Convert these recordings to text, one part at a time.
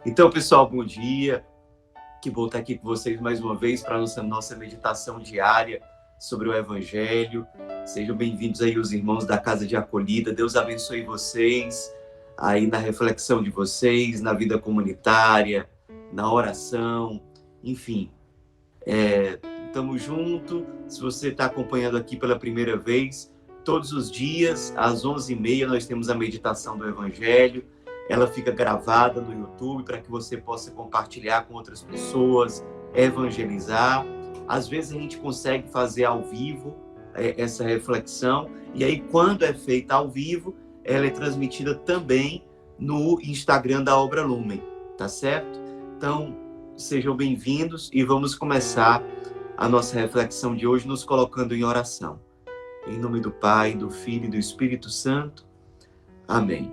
Então, pessoal, bom dia. Que bom estar aqui com vocês mais uma vez para a nossa meditação diária sobre o Evangelho. Sejam bem-vindos aí os irmãos da Casa de Acolhida. Deus abençoe vocês aí na reflexão de vocês, na vida comunitária, na oração, enfim. Estamos juntos. Se você está acompanhando aqui pela primeira vez, todos os dias, às 11h30, nós temos a meditação do Evangelho. Ela fica gravada no YouTube para que você possa compartilhar com outras pessoas, evangelizar. Às vezes a gente consegue fazer ao vivo essa reflexão, e aí quando é feita ao vivo, ela é transmitida também no Instagram da Obra Lumen, tá certo? Então, sejam bem-vindos e vamos começar a nossa reflexão de hoje nos colocando em oração. Em nome do Pai, do Filho e do Espírito Santo. Amém.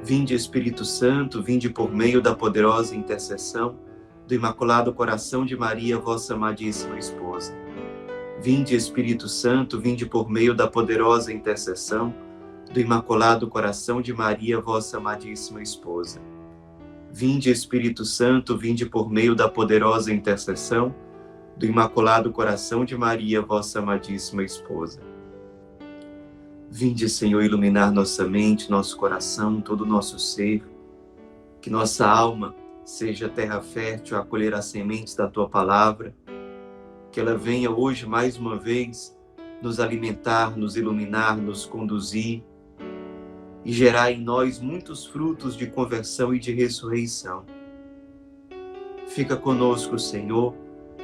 Vinde, Espírito Santo, vinde por meio da poderosa intercessão do Imaculado Coração de Maria, vossa amadíssima esposa. Vinde, Espírito Santo, vinde por meio da poderosa intercessão do Imaculado Coração de Maria, vossa amadíssima esposa. Vinde, Espírito Santo, vinde por meio da poderosa intercessão do Imaculado Coração de Maria, vossa amadíssima esposa. Vinde, Senhor, iluminar nossa mente, nosso coração, todo o nosso ser, que nossa alma seja terra fértil a acolher as sementes da Tua Palavra, que ela venha hoje, mais uma vez, nos alimentar, nos iluminar, nos conduzir e gerar em nós muitos frutos de conversão e de ressurreição. Fica conosco, Senhor,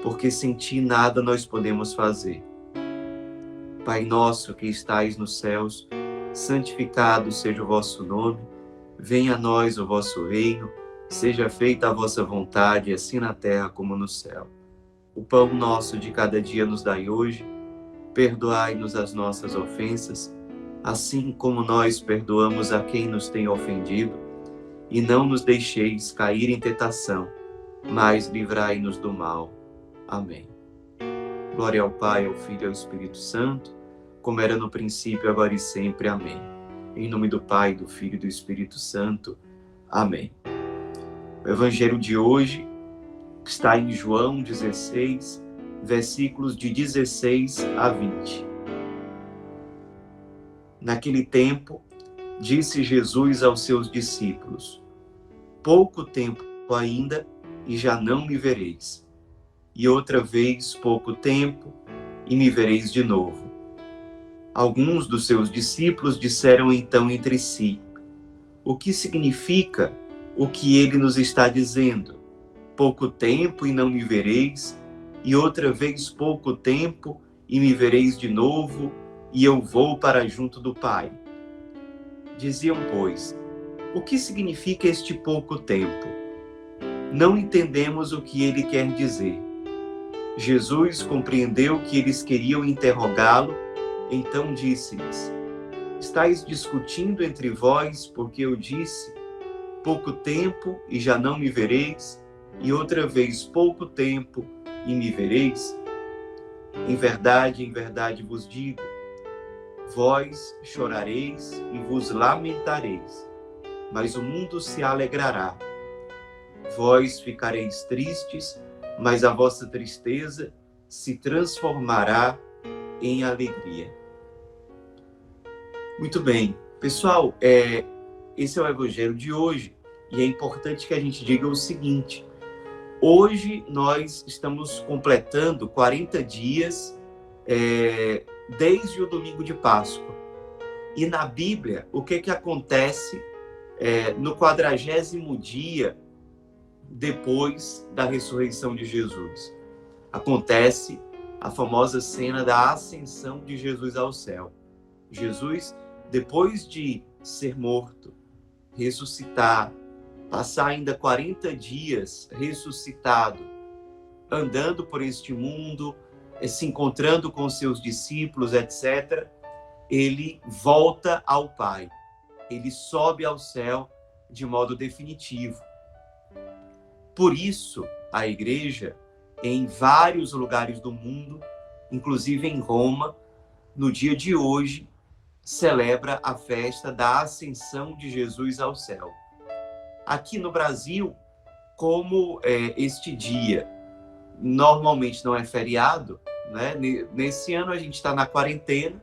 porque sem Ti nada nós podemos fazer. Pai nosso que estais nos céus, santificado seja o vosso nome, venha a nós o vosso reino, seja feita a vossa vontade, assim na terra como no céu. O pão nosso de cada dia nos dai hoje, perdoai-nos as nossas ofensas, assim como nós perdoamos a quem nos tem ofendido, e não nos deixeis cair em tentação, mas livrai-nos do mal. Amém. Glória ao Pai, ao Filho e ao Espírito Santo, como era no princípio, agora e sempre. Amém. Em nome do Pai, do Filho e do Espírito Santo. Amém. O Evangelho de hoje está em João 16, versículos de 16 a 20. Naquele tempo, disse Jesus aos seus discípulos: pouco tempo ainda e já não me vereis. E outra vez pouco tempo, e me vereis de novo. Alguns dos seus discípulos disseram então entre si: o que significa o que ele nos está dizendo? Pouco tempo e não me vereis, e outra vez pouco tempo, e me vereis de novo, e eu vou para junto do Pai. Diziam, pois: o que significa este pouco tempo? Não entendemos o que ele quer dizer. Jesus compreendeu que eles queriam interrogá-lo, então disse-lhes: estáis discutindo entre vós, porque eu disse, pouco tempo e já não me vereis, e outra vez pouco tempo e me vereis? Em verdade vos digo, vós chorareis e vos lamentareis, mas o mundo se alegrará. Vós ficareis tristes, mas a vossa tristeza se transformará em alegria. Muito bem. Pessoal, esse é o Evangelho de hoje, e é importante que a gente diga o seguinte: hoje nós estamos completando 40 dias desde o domingo de Páscoa. E na Bíblia, o que acontece no 40º dia depois da ressurreição de Jesus? Acontece a famosa cena da ascensão de Jesus ao céu. Jesus, depois de ser morto, ressuscitar, passar ainda 40 dias ressuscitado, andando por este mundo, se encontrando com seus discípulos, etc., ele volta ao Pai. Ele sobe ao céu de modo definitivo. Por isso, a Igreja, em vários lugares do mundo, inclusive em Roma, no dia de hoje, celebra a festa da Ascensão de Jesus ao céu. Aqui no Brasil, como este dia normalmente não é feriado, né? Nesse ano a gente está na quarentena,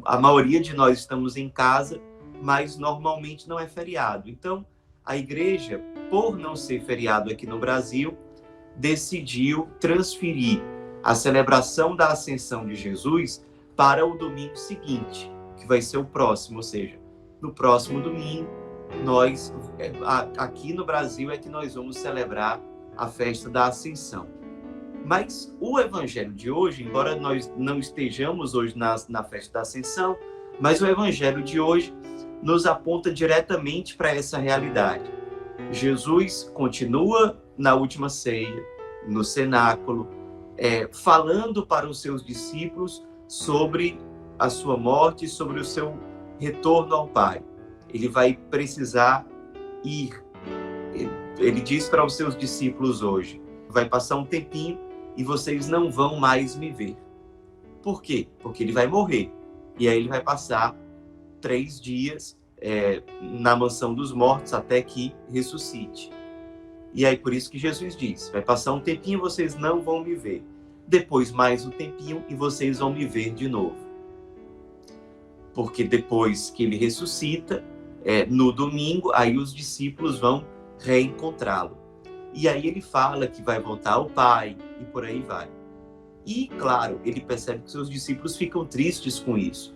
a maioria de nós estamos em casa, mas normalmente não é feriado. Então, a igreja, por não ser feriado aqui no Brasil, decidiu transferir a celebração da Ascensão de Jesus para o domingo seguinte, que vai ser o próximo, ou seja, no próximo domingo, nós, aqui no Brasil, é que nós vamos celebrar a festa da Ascensão. Mas o evangelho de hoje, embora nós não estejamos hoje na festa da Ascensão, mas o evangelho de hoje nos aponta diretamente para essa realidade. Jesus continua na última ceia, no cenáculo, falando para os seus discípulos sobre a sua morte e sobre o seu retorno ao Pai. Ele vai precisar ir. Ele diz para os seus discípulos hoje, vai passar um tempinho e vocês não vão mais me ver. Por quê? Porque ele vai morrer. E aí ele vai passar 3 dias na mansão dos mortos até que ressuscite. E aí por isso que Jesus diz, vai passar um tempinho e vocês não vão me ver. Depois mais um tempinho e vocês vão me ver de novo. Porque depois que ele ressuscita, no domingo, aí os discípulos vão reencontrá-lo. E aí ele fala que vai voltar ao Pai e por aí vai. E, claro, ele percebe que seus discípulos ficam tristes com isso.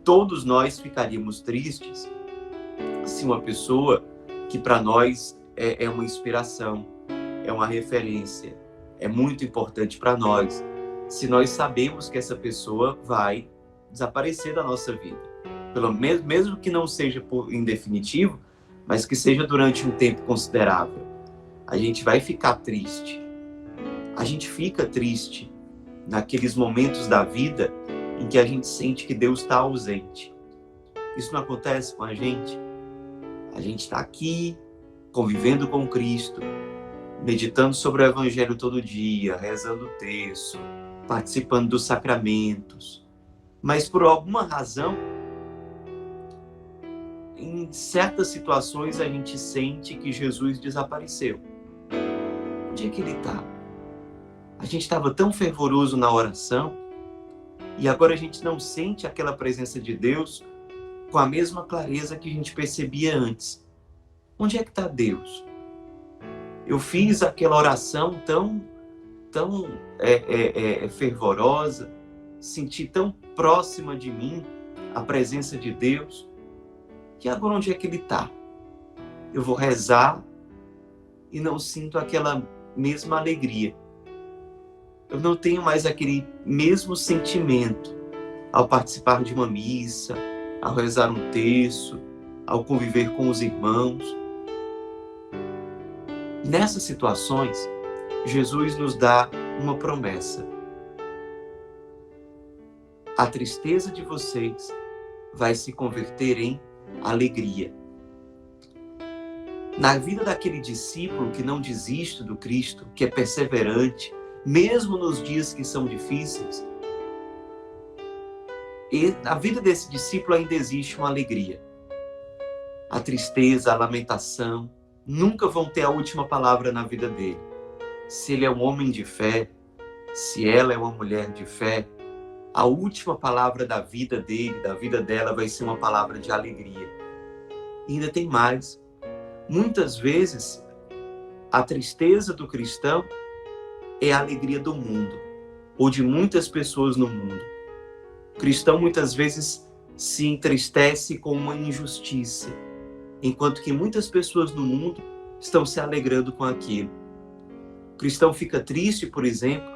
Todos nós ficaríamos tristes se uma pessoa que para nós é uma inspiração, é uma referência, é muito importante para nós, se nós sabemos que essa pessoa vai desaparecer da nossa vida. Pelo menos, mesmo que não seja em definitivo, mas que seja durante um tempo considerável. A gente vai ficar triste. A gente fica triste naqueles momentos da vida em que a gente sente que Deus está ausente. Isso não acontece com a gente? A gente está aqui, convivendo com Cristo, meditando sobre o Evangelho todo dia, rezando o texto, participando dos sacramentos. Mas por alguma razão, em certas situações a gente sente que Jesus desapareceu. Onde é que ele está? A gente estava tão fervoroso na oração e agora a gente não sente aquela presença de Deus com a mesma clareza que a gente percebia antes. Onde é que está Deus? Eu fiz aquela oração tão fervorosa, senti tão próxima de mim a presença de Deus, que agora onde é que ele está? Eu vou rezar e não sinto aquela mesma alegria. Eu não tenho mais aquele mesmo sentimento ao participar de uma missa, ao rezar um terço, ao conviver com os irmãos. Nessas situações, Jesus nos dá uma promessa. A tristeza de vocês vai se converter em alegria. Na vida daquele discípulo que não desiste do Cristo, que é perseverante, mesmo nos dias que são difíceis, e na vida desse discípulo ainda existe uma alegria. A tristeza, a lamentação, nunca vão ter a última palavra na vida dele. Se ele é um homem de fé, se ela é uma mulher de fé, a última palavra da vida dele, da vida dela, vai ser uma palavra de alegria. E ainda tem mais. Muitas vezes, a tristeza do cristão é a alegria do mundo, ou de muitas pessoas no mundo. O cristão muitas vezes se entristece com uma injustiça, enquanto que muitas pessoas no mundo estão se alegrando com aquilo. O cristão fica triste, por exemplo,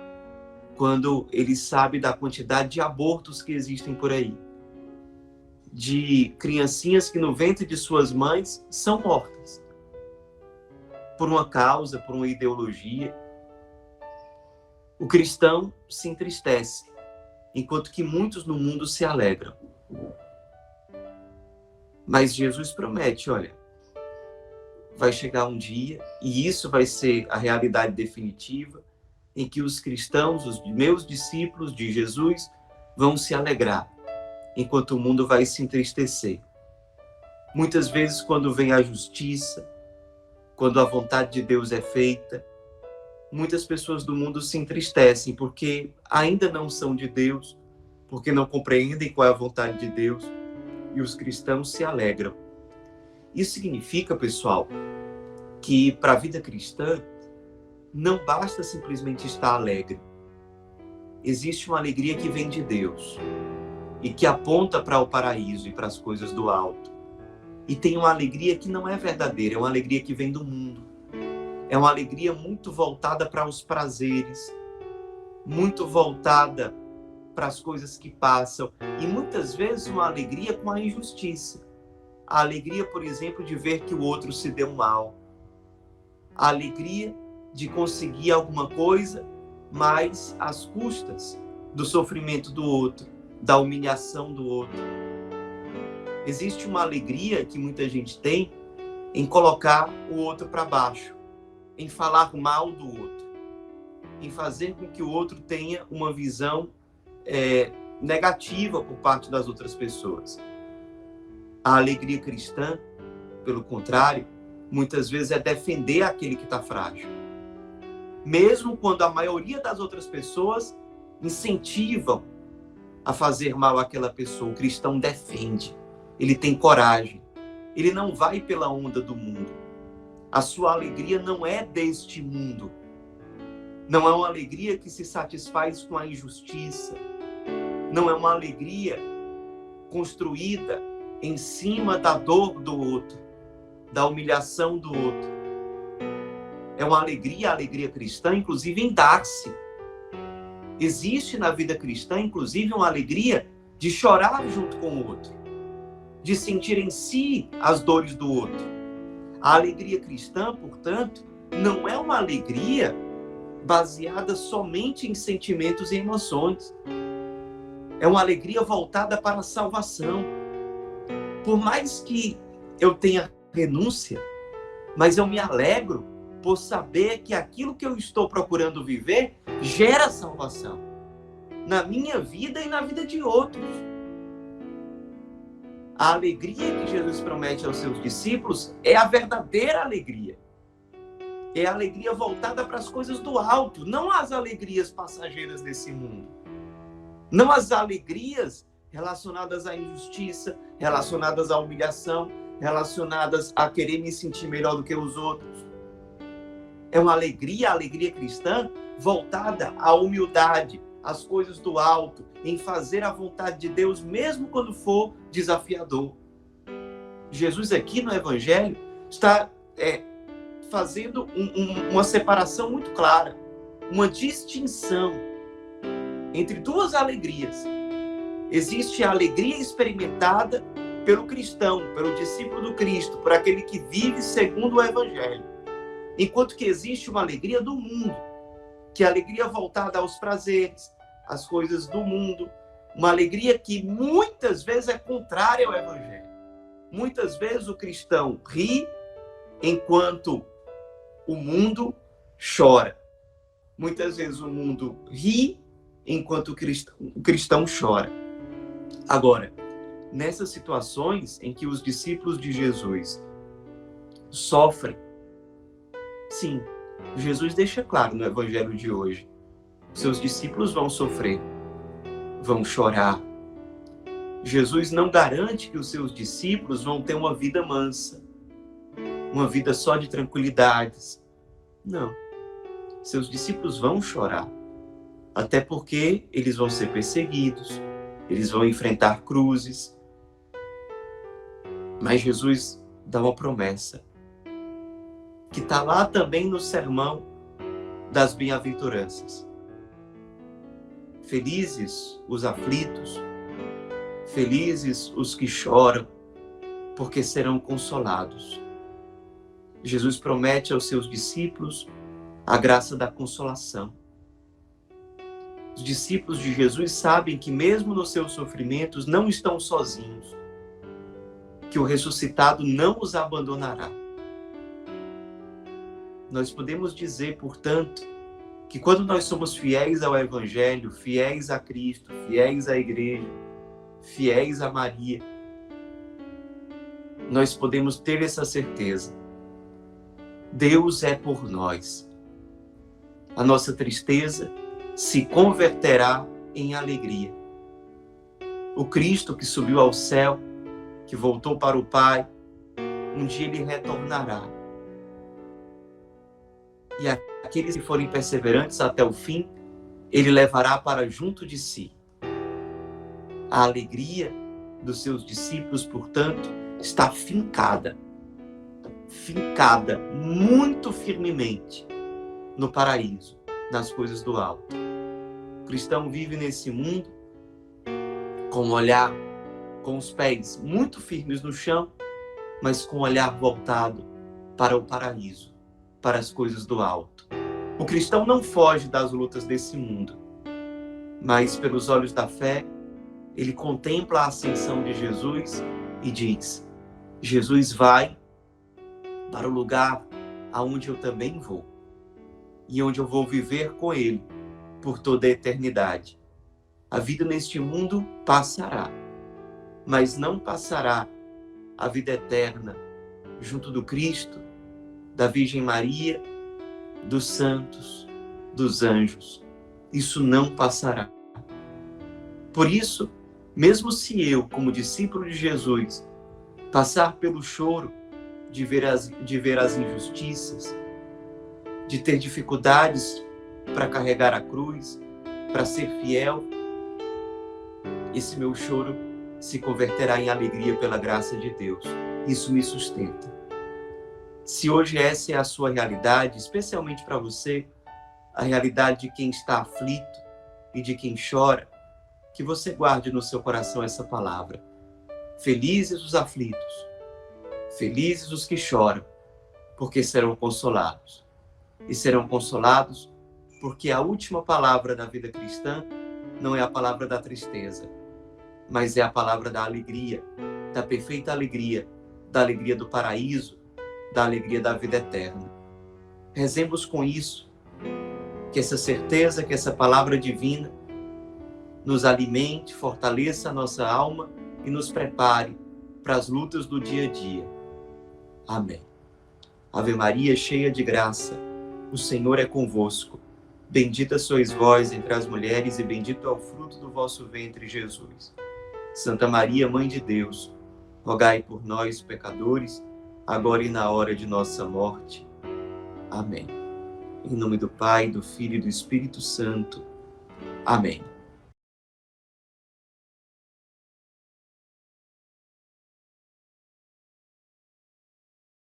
quando ele sabe da quantidade de abortos que existem por aí, de criancinhas que no ventre de suas mães são mortas por uma causa, por uma ideologia. O cristão se entristece, enquanto que muitos no mundo se alegram. Mas Jesus promete, olha, vai chegar um dia, e isso vai ser a realidade definitiva, em que os cristãos, os meus discípulos de Jesus, vão se alegrar, enquanto o mundo vai se entristecer. Muitas vezes, quando vem a justiça, quando a vontade de Deus é feita, muitas pessoas do mundo se entristecem porque ainda não são de Deus, porque não compreendem qual é a vontade de Deus, e os cristãos se alegram. Isso significa, pessoal, que para a vida cristã não basta simplesmente estar alegre. Existe uma alegria que vem de Deus e que aponta para o paraíso e para as coisas do alto. E tem uma alegria que não é verdadeira, é uma alegria que vem do mundo. É uma alegria muito voltada para os prazeres, muito voltada para as coisas que passam, e muitas vezes uma alegria com a injustiça. A alegria, por exemplo, de ver que o outro se deu mal. A alegria de conseguir alguma coisa, mas às custas do sofrimento do outro, da humilhação do outro. Existe uma alegria que muita gente tem em colocar o outro para baixo, em falar mal do outro, em fazer com que o outro tenha uma visão negativa por parte das outras pessoas. A alegria cristã, pelo contrário, muitas vezes é defender aquele que está frágil. Mesmo quando a maioria das outras pessoas incentivam a fazer mal àquela pessoa, o cristão defende. Ele tem coragem. Ele não vai pela onda do mundo. A sua alegria não é deste mundo. Não é uma alegria que se satisfaz com a injustiça. Não é uma alegria construída em cima da dor do outro, da humilhação do outro. É uma alegria, a alegria cristã, inclusive em dar-se. Existe na vida cristã, inclusive, uma alegria de chorar junto com o outro, de sentir em si as dores do outro. A alegria cristã, portanto, não é uma alegria baseada somente em sentimentos e emoções. É uma alegria voltada para a salvação. Por mais que eu tenha renúncia, mas eu me alegro por saber que aquilo que eu estou procurando viver gera salvação na minha vida e na vida de outros. A alegria que Jesus promete aos seus discípulos é a verdadeira alegria. É a alegria voltada para as coisas do alto, não as alegrias passageiras desse mundo. Não as alegrias relacionadas à injustiça, relacionadas à humilhação, relacionadas a querer me sentir melhor do que os outros. É uma alegria, a alegria cristã, voltada à humildade, às coisas do alto, em fazer a vontade de Deus, mesmo quando for desafiador. Jesus aqui no Evangelho está fazendo uma separação muito clara, uma distinção entre duas alegrias. Existe a alegria experimentada pelo cristão, pelo discípulo do Cristo, por aquele que vive segundo o Evangelho. Enquanto que existe uma alegria do mundo, que é a alegria voltada aos prazeres, às coisas do mundo, uma alegria que muitas vezes é contrária ao Evangelho. Muitas vezes o cristão ri enquanto o mundo chora. Muitas vezes o mundo ri enquanto o cristão chora. Agora, nessas situações em que os discípulos de Jesus sofrem, sim, Jesus deixa claro no Evangelho de hoje, seus discípulos vão sofrer, vão chorar. Jesus não garante que os seus discípulos vão ter uma vida mansa, uma vida só de tranquilidades. Não. Seus discípulos vão chorar, até porque eles vão ser perseguidos, eles vão enfrentar cruzes. Mas Jesus dá uma promessa, que está lá também no sermão das bem-aventuranças. Felizes os aflitos, felizes os que choram, porque serão consolados. Jesus promete aos seus discípulos a graça da consolação. Os discípulos de Jesus sabem que mesmo nos seus sofrimentos não estão sozinhos, que o ressuscitado não os abandonará. Nós podemos dizer, portanto, que quando nós somos fiéis ao Evangelho, fiéis a Cristo, fiéis à Igreja, fiéis a Maria, nós podemos ter essa certeza Deus é por nós. A nossa tristeza se converterá em alegria. O Cristo que subiu ao céu, que voltou para o Pai, um dia ele retornará. E aqueles que forem perseverantes até o fim, ele levará para junto de si. A alegria dos seus discípulos, portanto, está fincada muito firmemente no paraíso, nas coisas do alto. O cristão vive nesse mundo com um olhar, com os pés muito firmes no chão, mas com o olhar voltado para o paraíso, para as coisas do alto. O cristão não foge das lutas desse mundo, mas pelos olhos da fé, ele contempla a ascensão de Jesus e diz: Jesus vai para o lugar aonde eu também vou, e onde eu vou viver com ele por toda a eternidade. A vida neste mundo passará, mas não passará a vida eterna junto do Cristo, da Virgem Maria, dos santos, dos anjos. Isso não passará. Por isso, mesmo se eu, como discípulo de Jesus, passar pelo choro de ver as injustiças, de ter dificuldades para carregar a cruz, para ser fiel, esse meu choro se converterá em alegria pela graça de Deus. Isso me sustenta. Se hoje essa é a sua realidade, especialmente para você, a realidade de quem está aflito e de quem chora, que você guarde no seu coração essa palavra. Felizes os aflitos, felizes os que choram, porque serão consolados. E serão consolados porque a última palavra da vida cristã não é a palavra da tristeza, mas é a palavra da alegria, da perfeita alegria, da alegria do paraíso, da alegria da vida eterna. Rezemos com isso, que essa certeza, que essa palavra divina nos alimente, fortaleça a nossa alma e nos prepare para as lutas do dia a dia. Amém. Ave Maria, cheia de graça, o Senhor é convosco. Bendita sois vós entre as mulheres e bendito é o fruto do vosso ventre, Jesus. Santa Maria, Mãe de Deus, rogai por nós, pecadores, agora e na hora de nossa morte. Amém. Em nome do Pai, do Filho e do Espírito Santo. Amém.